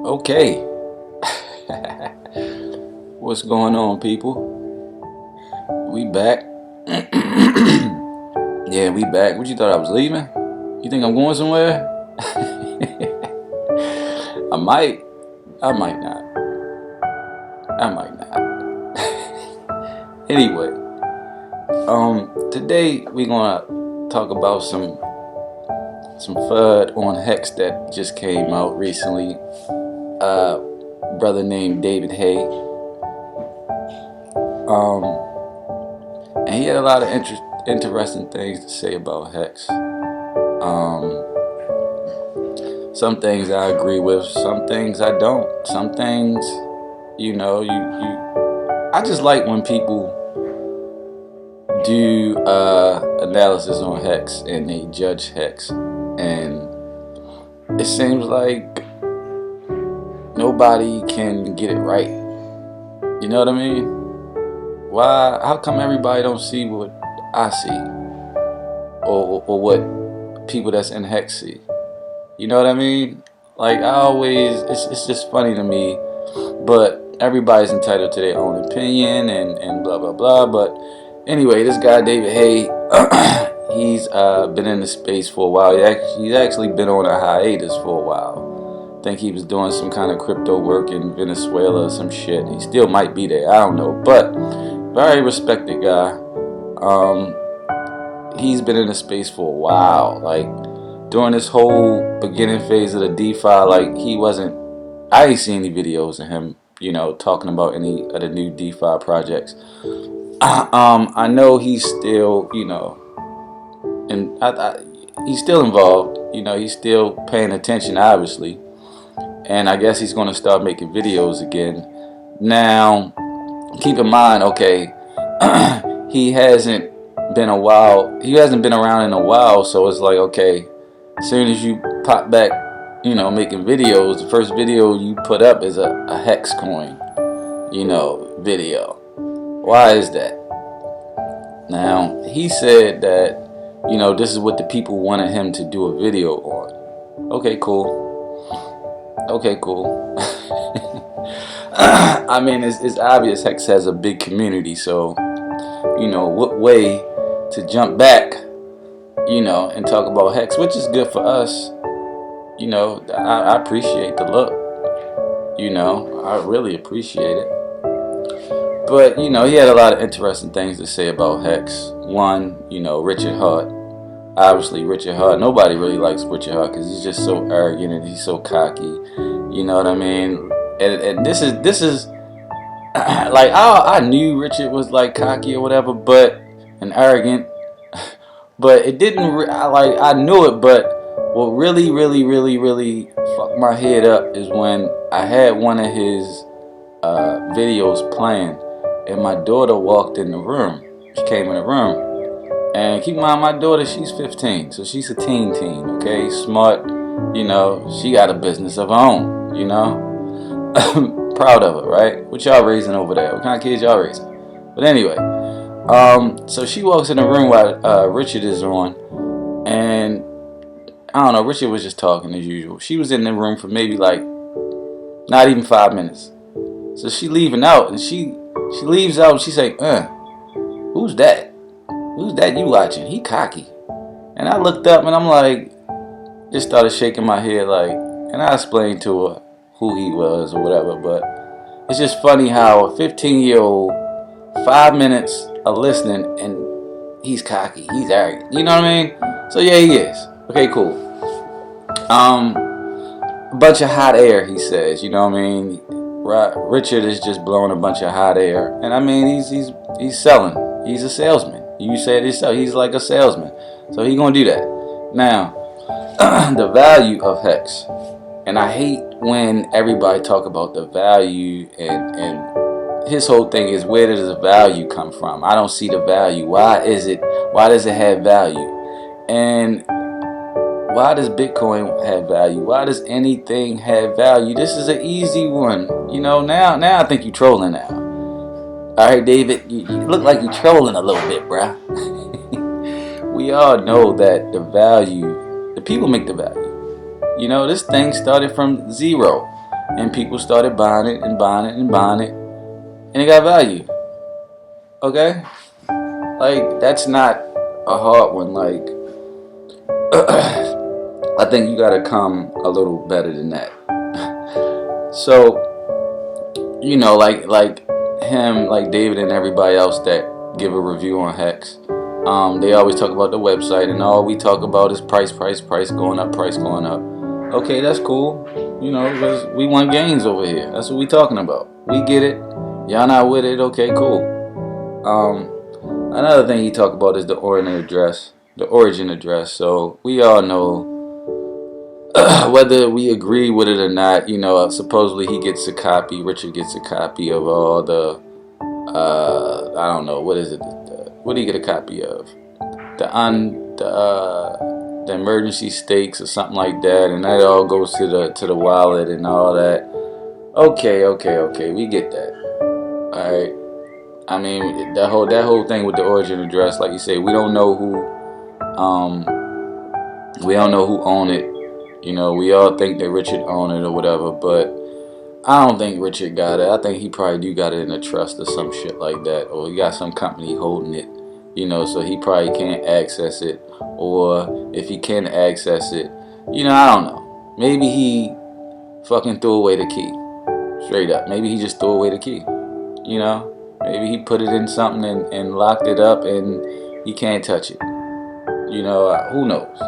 Okay. What's going on, people? We back. Yeah, we back. What, you thought I was leaving? You think I'm going somewhere? I might. I might not. I might not. Anyway, today we're gonna talk about some FUD on Hex that just came out recently. Brother named David Hay. And he had a lot of interesting things to say about Hex. Some things I agree with, some things I don't. Some things, I just like when people do analysis on Hex and they judge Hex, and it seems like nobody can get it right. You know what I mean? Why? How come everybody don't see what I see, or what people that's in Hex see? You know what I mean? Like, it's just funny to me. But everybody's entitled to their own opinion and blah blah blah. But anyway, this guy David Hay, he's been in the space for a while. He's actually been on a hiatus for a while. I think he was doing some kind of crypto work in Venezuela or some shit. He still might be there. I don't know. But very respected guy. He's been in the space for a while. Like, during this whole beginning phase of the DeFi, like, I ain't seen any videos of him, talking about any of the new DeFi projects. I know he's still, and he's still involved. He's still paying attention, obviously. And I guess he's going to start making videos again. Now, keep in mind, okay, he hasn't been around in a while, so it's like, okay, as soon as you pop back, making videos, the first video you put up is a Hex coin, video. Why is that? Now, he said that, this is what the people wanted him to do a video on. Okay, cool. I mean, it's obvious Hex has a big community, so, what way to jump back, and talk about Hex, which is good for us. I appreciate the look. I really appreciate it. But, he had a lot of interesting things to say about Hex. One, Richard Hart. Obviously, Richard Hart. Nobody really likes Richard Hart because he's just so arrogant and he's so cocky. You know what I mean? And this is like, I knew Richard was like cocky or whatever, and arrogant. But it didn't. I knew it, but what really fucked my head up is when I had one of his videos playing, and my daughter walked in the room. She came in the room, and keep in mind, my daughter, she's 15, so she's a teen, okay, smart, she got a business of her own, proud of her, right? What y'all raising over there? What kind of kids y'all raising? But anyway, so she walks in the room while Richard is on, and I don't know, Richard was just talking as usual. She was in the room for maybe like not even 5 minutes. So she leaving out, and she leaves out and she say, who's that? Who's that you watching? He cocky. And I looked up and I'm like, just started shaking my head like, and I explained to her who he was or whatever, but it's just funny how a 15-year-old, 5 minutes of listening, and he's cocky, he's arrogant. You know what I mean? So yeah, he is. Okay, cool. A bunch of hot air, he says. You know what I mean? Richard is just blowing a bunch of hot air, and I mean, he's selling. He's a salesman. You said he's like a salesman, so he's gonna do that. Now, the value of Hex, and I hate when everybody talk about the value, and his whole thing is, where does the value come from? I don't see the value. Why does it have value? And why does Bitcoin have value? Why does anything have value? This is an easy one. Now I think you're trolling now. Alright, David, you look like you're trolling a little bit, bruh. We all know that the people make the value. This thing started from zero. and people started buying it and buying it and buying it, and it got value. Okay, like that's not a hard one. Like I think you gotta come a little better than that. So like him, like David and everybody else that give a review on Hex, they always talk about the website, and all we talk about is price going up, price going up. Okay, that's cool. Because we want gains over here. That's what we talking about. We get it. Y'all not with it. Okay, cool. Another thing he talked about is the origin address. So we all know, whether we agree with it or not, supposedly he gets a copy. Richard gets a copy of all the, I don't know, what is it? What do you get a copy of? The emergency stakes or something like that, and that all goes to the wallet and all that. Okay, we get that. All right. I mean, that whole thing with the origin address, like you say, we don't know who owned it. We all think that Richard owned it or whatever, but I don't think Richard got it. I think he probably do got it in a trust or some shit like that, or he got some company holding it. So he probably can't access it, or if he can access it, I don't know. Maybe he fucking threw away the key. Straight up. Maybe he just threw away the key. Maybe he put it in something and locked it up and he can't touch it. Who knows?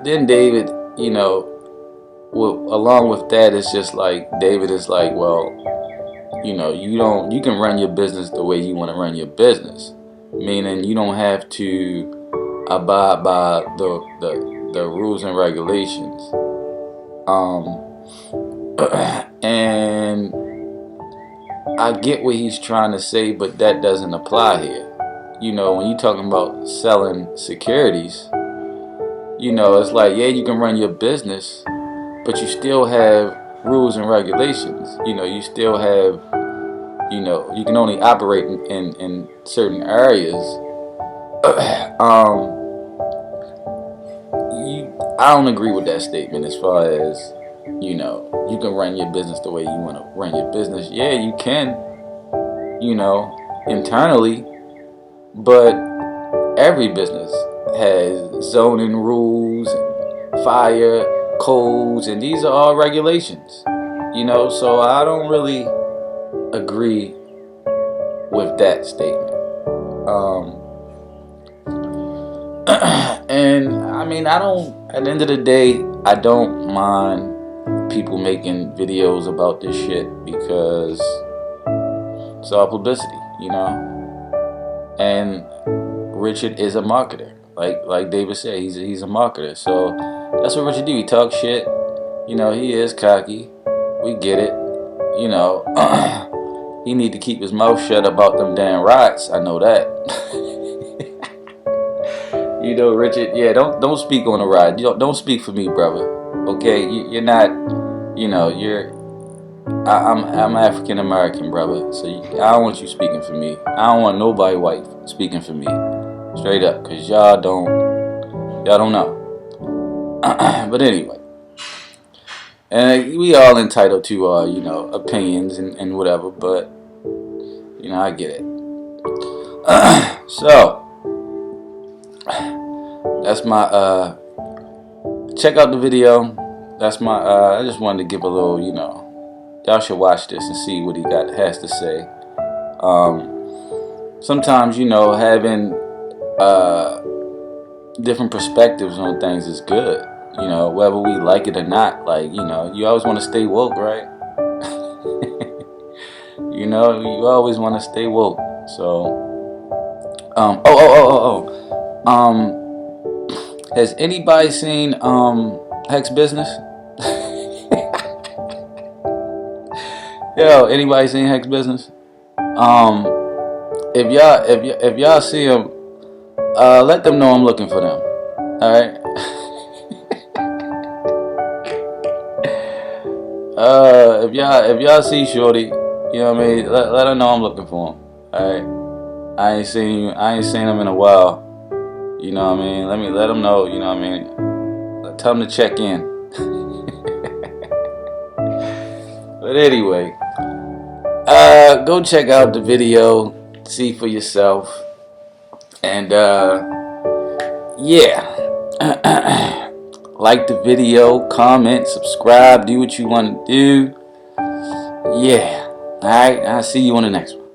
Then David, along with that, it's just like David is like, well, you can run your business the way you want to run your business, meaning you don't have to abide by the rules and regulations. And I get what he's trying to say, but that doesn't apply here. When you're talking about selling securities, it's like, yeah, you can run your business, but you still have rules and regulations. You still have, you can only operate in certain areas. I don't agree with that statement as far as, you can run your business the way you want to run your business. Yeah, you can, internally, but every business has zoning rules and fire codes, and these are all regulations, so I don't really agree with that statement. And I mean, at the end of the day, I don't mind people making videos about this shit because it's all publicity, and Richard is a marketer. Like David said, he's a marketer. So that's what Richard do. He talks shit. He is cocky. We get it. He need to keep his mouth shut about them damn riots. I know that. Richard. Yeah, don't speak on the riot. Don't speak for me, brother. Okay, you're not. I'm African American, brother. So I don't want you speaking for me. I don't want nobody white speaking for me. Straight up, cause y'all don't know. But anyway, and we all entitled to opinions and whatever. But I get it. So that's my check out the video. That's my I just wanted to give a little, y'all should watch this and see what he has to say. Sometimes having different perspectives on things is good. Whether we like it or not. Like, you always want to stay woke, right? You always want to stay woke. So, has anybody seen Hex Business? Yo, anybody seen Hex Business? If y'all see him, let them know I'm looking for them. All right. If y'all see Shorty, let her know I'm looking for him. All right. I ain't seen him in a while. Let him know. Tell him to check in. But anyway, go check out the video, see for yourself, and yeah. Like the video, comment, subscribe, do what you want to do. Yeah. Alright, I'll see you on the next one.